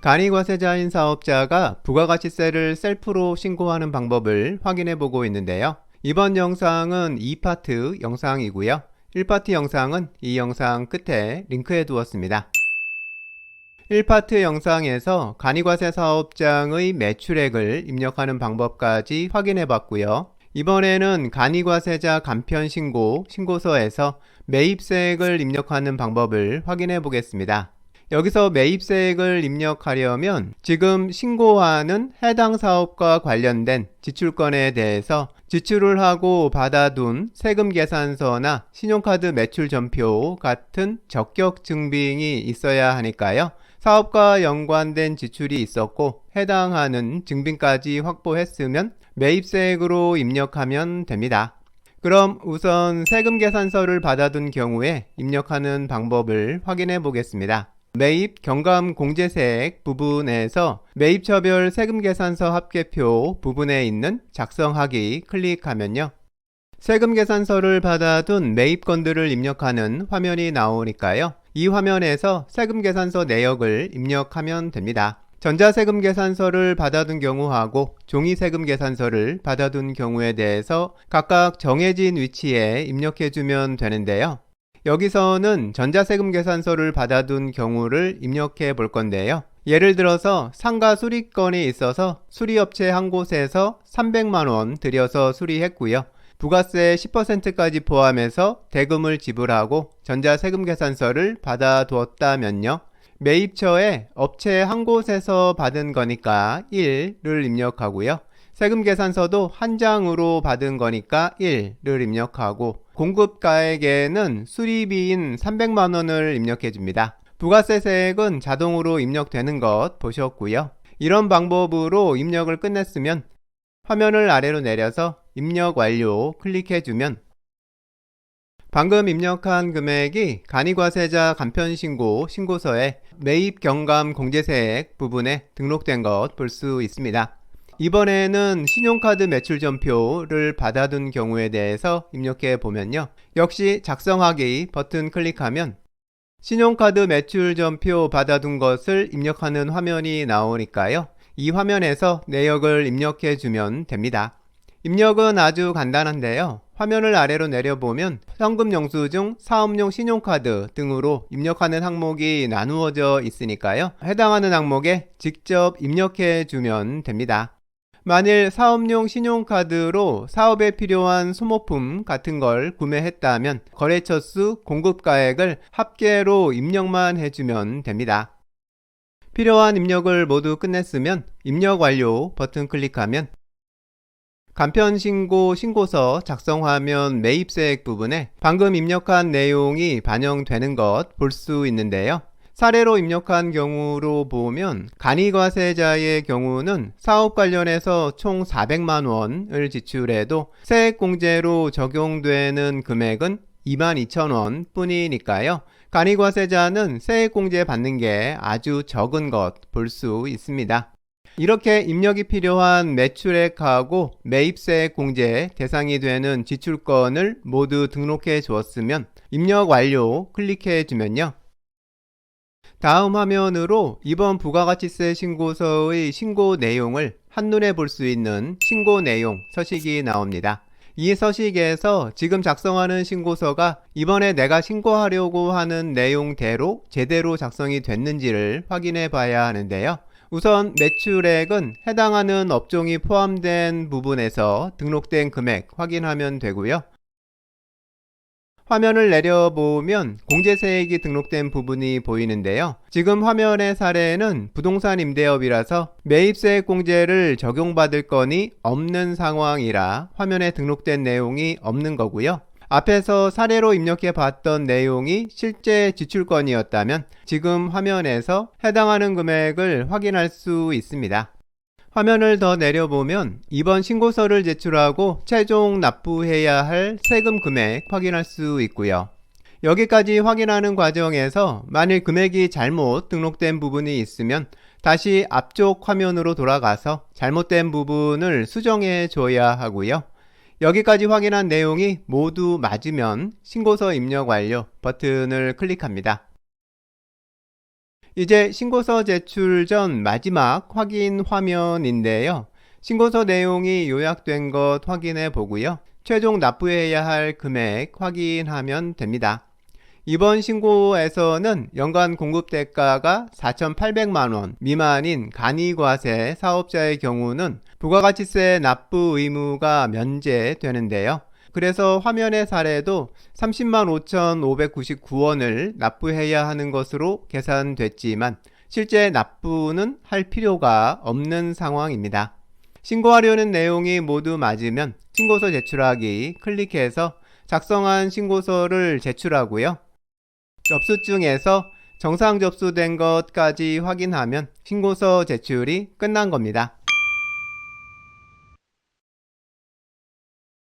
간이과세자인 사업자가 부가가치세를 셀프로 신고하는 방법을 확인해 보고 있는데요. 이번 영상은 2파트 영상이고요. 1파트 영상은 이 영상 끝에 링크해 두었습니다. 1파트 영상에서 간이과세 사업장의 매출액을 입력하는 방법까지 확인해 봤고요. 이번에는 간이과세자 간편신고 신고서에서 매입세액을 입력하는 방법을 확인해 보겠습니다. 여기서 매입세액을 입력하려면 지금 신고하는 해당 사업과 관련된 지출건에 대해서 지출을 하고 받아둔 세금계산서나 신용카드 매출전표 같은 적격 증빙이 있어야 하니까요. 사업과 연관된 지출이 있었고 해당하는 증빙까지 확보했으면 매입세액으로 입력하면 됩니다. 그럼 우선 세금계산서를 받아둔 경우에 입력하는 방법을 확인해 보겠습니다. 매입 경감공제세액 부분에서 매입처별 세금계산서 합계표 부분에 있는 작성하기 클릭하면요. 세금계산서를 받아둔 매입건들을 입력하는 화면이 나오니까요. 이 화면에서 세금계산서 내역을 입력하면 됩니다. 전자세금계산서를 받아둔 경우하고 종이세금계산서를 받아둔 경우에 대해서 각각 정해진 위치에 입력해주면 되는데요. 여기서는 전자세금계산서를 받아둔 경우를 입력해 볼 건데요. 예를 들어서 상가 수리건이 있어서 수리업체 한 곳에서 300만원 들여서 수리했고요. 부가세 10%까지 포함해서 대금을 지불하고 전자세금계산서를 받아두었다면요. 매입처에 업체 한 곳에서 받은 거니까 1를 입력하고요. 세금계산서도 한 장으로 받은 거니까 1를 입력하고 공급가액에는 수리비인 300만원을 입력해 줍니다. 부가세세액은 자동으로 입력되는 것 보셨고요. 이런 방법으로 입력을 끝냈으면 화면을 아래로 내려서 입력 완료 클릭해주면 방금 입력한 금액이 간이과세자 간편신고 신고서에 매입 경감 공제세액 부분에 등록된 것 볼 수 있습니다. 이번에는 신용카드 매출전표를 받아둔 경우에 대해서 입력해 보면요. 역시 작성하기 버튼 클릭하면 신용카드 매출전표 받아둔 것을 입력하는 화면이 나오니까요. 이 화면에서 내역을 입력해 주면 됩니다. 입력은 아주 간단한데요. 화면을 아래로 내려보면 현금 영수증, 사업용 신용카드 등으로 입력하는 항목이 나누어져 있으니까요. 해당하는 항목에 직접 입력해 주면 됩니다. 만일 사업용 신용카드로 사업에 필요한 소모품 같은 걸 구매했다면 거래처 수, 공급가액을 합계로 입력만 해주면 됩니다. 필요한 입력을 모두 끝냈으면 입력 완료 버튼 클릭하면 간편신고 신고서 작성 화면 매입세액 부분에 방금 입력한 내용이 반영되는 것 볼 수 있는데요. 사례로 입력한 경우로 보면 간이과세자의 경우는 사업 관련해서 총 400만원을 지출해도 세액공제로 적용되는 금액은 22,000원 뿐이니까요. 간이과세자는 세액공제 받는 게 아주 적은 것 볼 수 있습니다. 이렇게 입력이 필요한 매출액하고 매입세액 공제 대상이 되는 지출건을 모두 등록해 주었으면 입력 완료 클릭해 주면요. 다음 화면으로 이번 부가가치세 신고서의 신고 내용을 한눈에 볼 수 있는 신고 내용 서식이 나옵니다. 이 서식에서 지금 작성하는 신고서가 이번에 내가 신고하려고 하는 내용대로 제대로 작성이 됐는지를 확인해 봐야 하는데요. 우선 매출액은 해당하는 업종이 포함된 부분에서 등록된 금액 확인하면 되고요. 화면을 내려보면 공제세액이 등록된 부분이 보이는데요. 지금 화면의 사례는 부동산 임대업이라서 매입세액 공제를 적용받을 건이 없는 상황이라 화면에 등록된 내용이 없는 거고요. 앞에서 사례로 입력해 봤던 내용이 실제 지출건이었다면 지금 화면에서 해당하는 금액을 확인할 수 있습니다. 화면을 더 내려보면 이번 신고서를 제출하고 최종 납부해야 할 세금 금액 확인할 수 있고요. 여기까지 확인하는 과정에서 만일 금액이 잘못 등록된 부분이 있으면 다시 앞쪽 화면으로 돌아가서 잘못된 부분을 수정해 줘야 하고요. 여기까지 확인한 내용이 모두 맞으면 신고서 입력 완료 버튼을 클릭합니다. 이제 신고서 제출 전 마지막 확인 화면인데요. 신고서 내용이 요약된 것 확인해 보고요. 최종 납부해야 할 금액 확인하면 됩니다. 이번 신고에서는 연간 공급 대가가 4,800만 원 미만인 간이과세 사업자의 경우는 부가가치세 납부 의무가 면제되는데요. 그래서 화면의 사례도 30만 5,599원을 납부해야 하는 것으로 계산됐지만 실제 납부는 할 필요가 없는 상황입니다. 신고하려는 내용이 모두 맞으면 신고서 제출하기 클릭해서 작성한 신고서를 제출하고요. 접수증에서 정상 접수된 것까지 확인하면 신고서 제출이 끝난 겁니다.